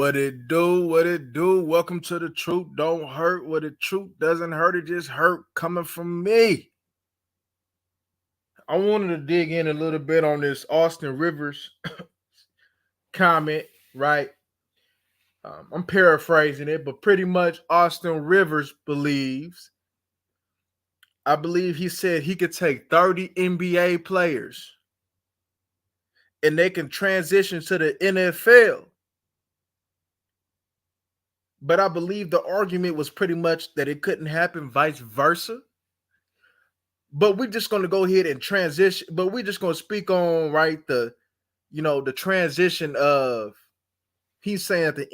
What it do? What it do? Welcome to the truth. Don't hurt. What the truth doesn't hurt. It just hurt coming from me. I wanted to dig in a little bit on this Austin Rivers comment, right? I'm paraphrasing it, but pretty much Austin Rivers I believe he said he could take 30 NBA players and they can transition to the NFL. But I believe the argument was pretty much that it couldn't happen vice versa. But we're just going to go ahead and transition. But we're just going to speak on the transition of he's saying that the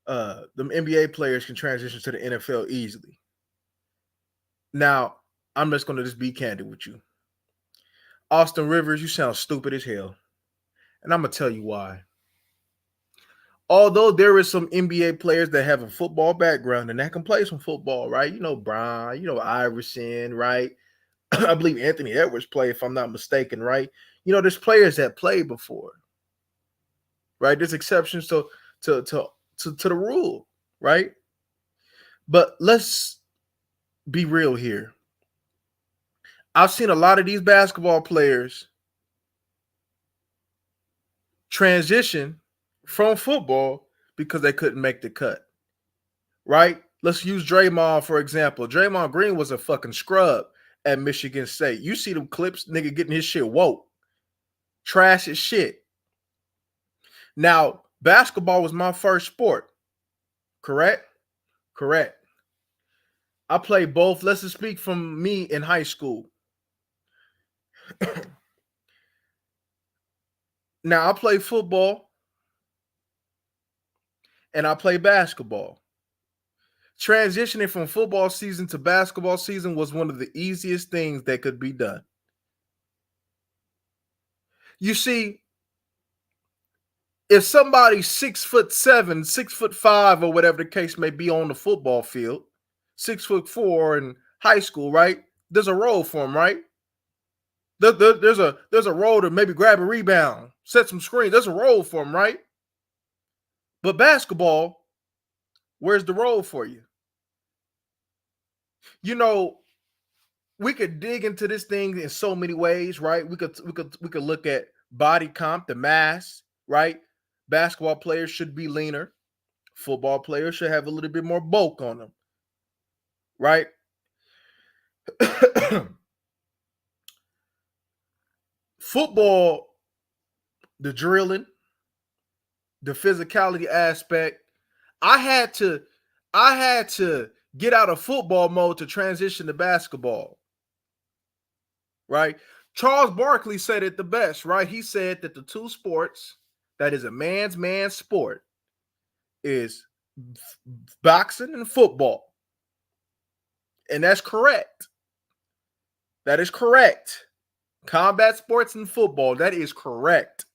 NBA players can transition to the NFL easily. Now, I'm just going to be candid with you. Austin Rivers, you sound stupid as hell. And I'm going to tell you why. Although there is some NBA players that have a football background and that can play some football, right? You know, Brian, Iverson, right? I believe Anthony Edwards played, if I'm not mistaken, right? There's players that played before, right? There's exceptions to the rule, right? But let's be real here. I've seen a lot of these basketball players transition from football because they couldn't make the cut, right? Let's use Draymond, for example. Draymond Green was a fucking scrub at Michigan State. You see them clips, nigga getting his shit woke. Trash as shit. Now, basketball was my first sport, correct? Correct. I played both. Let's just speak from me in high school. Now, I play football and I play basketball. Transitioning from football season to basketball season was one of the easiest things that could be done. You see, if somebody's 6'7", 6'5", or whatever the case may be on the football field, 6'4" in high school, right? There's a role for him, right? There's a role to maybe grab a rebound, set some screens. There's a role for him, right? But basketball, where's the role for you? We could dig into this thing in so many ways, right? We could look at body comp, the mass, right? Basketball players should be leaner. Football players should have a little bit more bulk on them, right? Football, the drilling, the physicality aspect. I had to get out of football mode to transition to basketball, right? Charles Barkley said it the best, right? He said that the two sports that is a man's sport is boxing and football. And that's correct. That is correct. Combat sports and football, that is correct.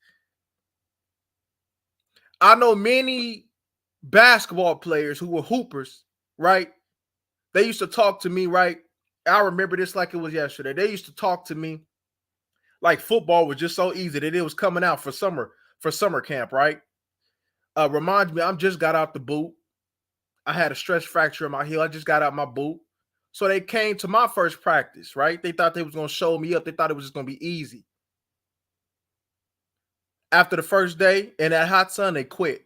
I know many basketball players who were hoopers, right? They used to talk to me, right? I remember this like it was yesterday. They used to talk to me like football was just so easy that it was coming out for summer camp, right? Reminds me, I just got out the boot. I had a stress fracture in my heel. I just got out my boot. So they came to my first practice, right? They thought they was going to show me up. They thought it was just going to be easy. After the first day in that hot sun, they quit.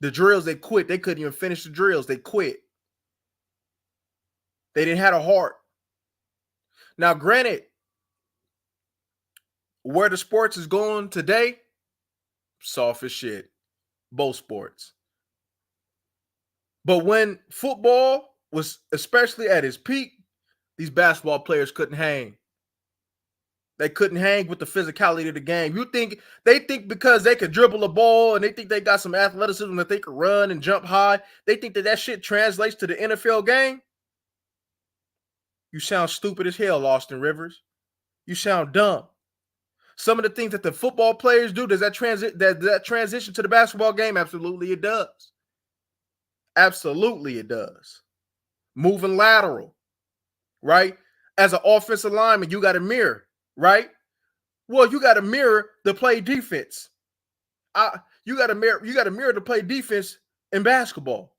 The drills, they quit. They couldn't even finish the drills. They quit. They didn't have a heart. Now, granted, where the sports is going today, soft as shit. Both sports. But when football was especially at its peak, these basketball players couldn't hang. They couldn't hang with the physicality of the game. They think because they could dribble a ball and they think they got some athleticism that they could run and jump high, they think that shit translates to the NFL game? You sound stupid as hell, Austin Rivers. You sound dumb. Some of the things that the football players do, does that transition to the basketball game? Absolutely it does. Absolutely it does. Moving lateral, right? As an offensive lineman, you got a mirror, right? Well, you got a mirror to play defense. You got a mirror to play defense in basketball.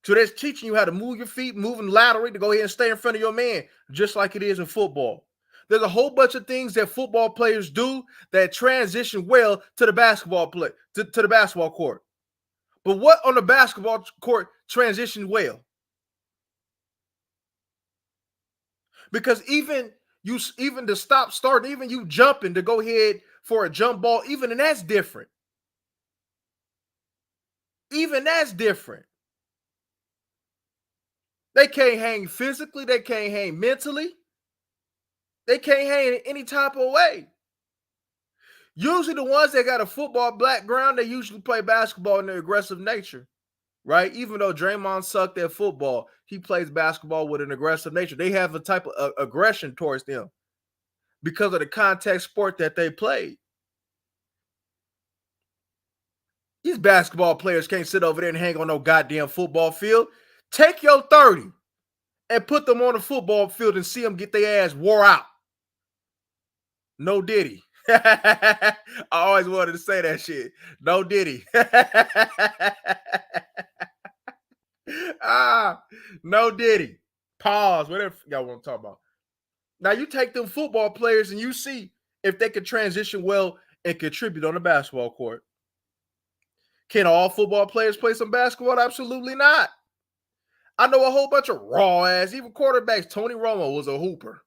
So that's teaching you how to move your feet, moving laterally to go ahead and stay in front of your man, just like it is in football. There's a whole bunch of things that football players do that transition well to the basketball play, to the basketball court. But what on the basketball court transition well? Because even the stop start, even you jumping to go ahead for a jump ball, even that's different. Even that's different. They can't hang physically, they can't hang mentally, they can't hang in any type of way. Usually the ones that got a football background, they usually play basketball in their aggressive nature, right? Even though Draymond sucked at football, he plays basketball with an aggressive nature. They have a type of aggression towards them because of the contact sport that they played. These basketball players can't sit over there and hang on no goddamn football field. Take your 30 and put them on the football field and see them get their ass wore out. No Diddy. I always wanted to say that shit. No Diddy. No Diddy. Pause. Whatever y'all want to talk about. Now you take them football players and you see if they can transition well and contribute on the basketball court. Can all football players play some basketball? Absolutely not. I know a whole bunch of raw ass, even quarterbacks. Tony Romo was a hooper.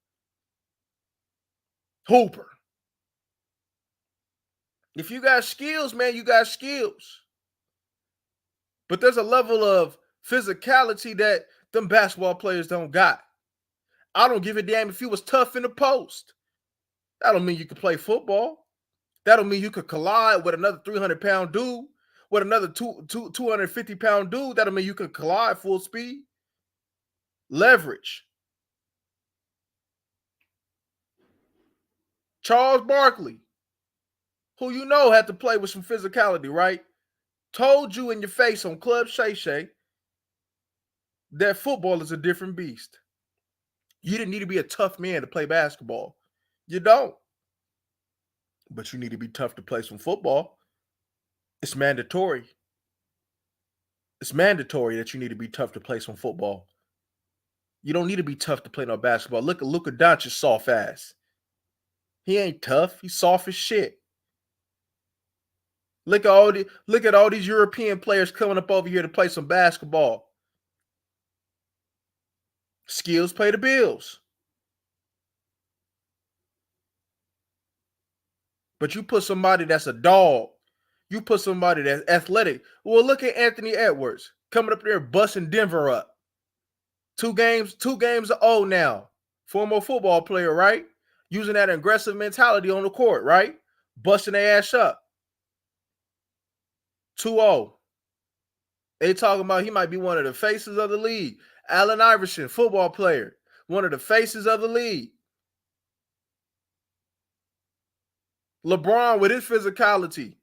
If you got skills, man, you got skills. But there's a level of physicality that them basketball players don't got. I don't give a damn if you was tough in the post. That don't mean you could play football. That don't mean you could collide with another 300-pound dude, with another 250-pound dude. That don't mean you could collide full speed. Leverage. Charles Barkley, who you know had to play with some physicality, right? Told you in your face on Club Shay Shay that football is a different beast. You didn't need to be a tough man to play basketball. You don't. But you need to be tough to play some football. It's mandatory. It's mandatory that you need to be tough to play some football. You don't need to be tough to play no basketball. Look at Luka Doncic's soft ass. He ain't tough. He's soft as shit. Look at all these European players coming up over here to play some basketball. Skills pay the bills. But you put somebody that's a dog, you put somebody that's athletic. Well, look at Anthony Edwards coming up there busting Denver up. Two games old now. Former football player, right? Using that aggressive mentality on the court, right? Busting their ass up. 2-0. They talking about he might be one of the faces of the league. Allen Iverson, football player, one of the faces of the league. LeBron with his physicality,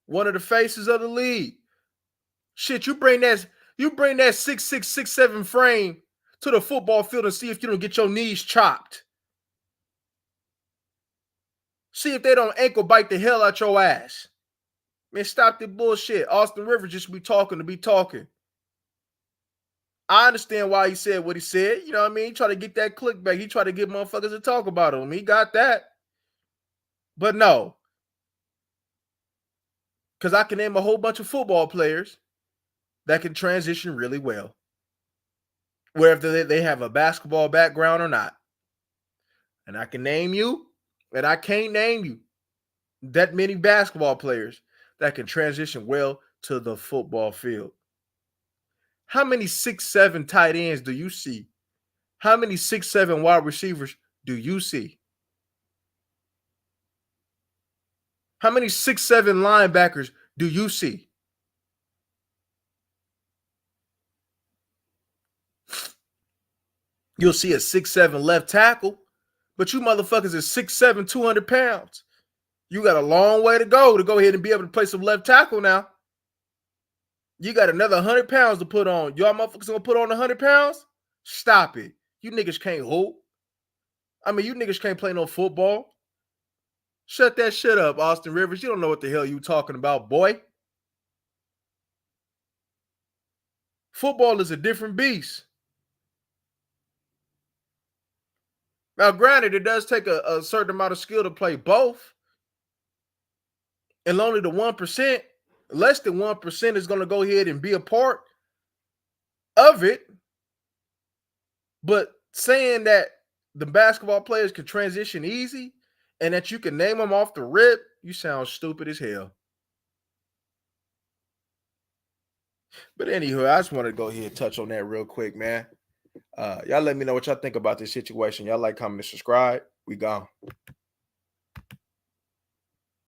one of the faces of the league. Shit, you bring that 6'6", 6'7" frame to the football field and see if you don't get your knees chopped. See if they don't ankle bite the hell out your ass. Man, stop the bullshit. Austin Rivers just be talking to be talking. I understand why he said what he said. You know what I mean? He tried to get that clickbait. He tried to get motherfuckers to talk about him. He got that. But no. Because I can name a whole bunch of football players that can transition really well. Whether they have a basketball background or not. And I can name you, and I can't name you that many basketball players that can transition well to the football field. How many 6'7" tight ends do you see? How many 6'7" wide receivers do you see? How many 6'7" linebackers do you see? You'll see a 6'7" left tackle, but you motherfuckers is 6'7", 200 pounds. You got a long way to go ahead and be able to play some left tackle now. You got another 100 pounds to put on. Y'all motherfuckers gonna put on 100 pounds? Stop it. You niggas can't hoop. I mean, you niggas can't play no football. Shut that shit up, Austin Rivers. You don't know what the hell you talking about, boy. Football is a different beast. Now, granted, it does take a certain amount of skill to play both. And only the 1%, less than 1% is going to go ahead and be a part of it. But saying that the basketball players can transition easy and that you can name them off the rip, you sound stupid as hell. But anywho, I just want to go ahead and touch on that real quick, man. Y'all let me know what y'all think about this situation. Y'all like, comment, and subscribe. We gone.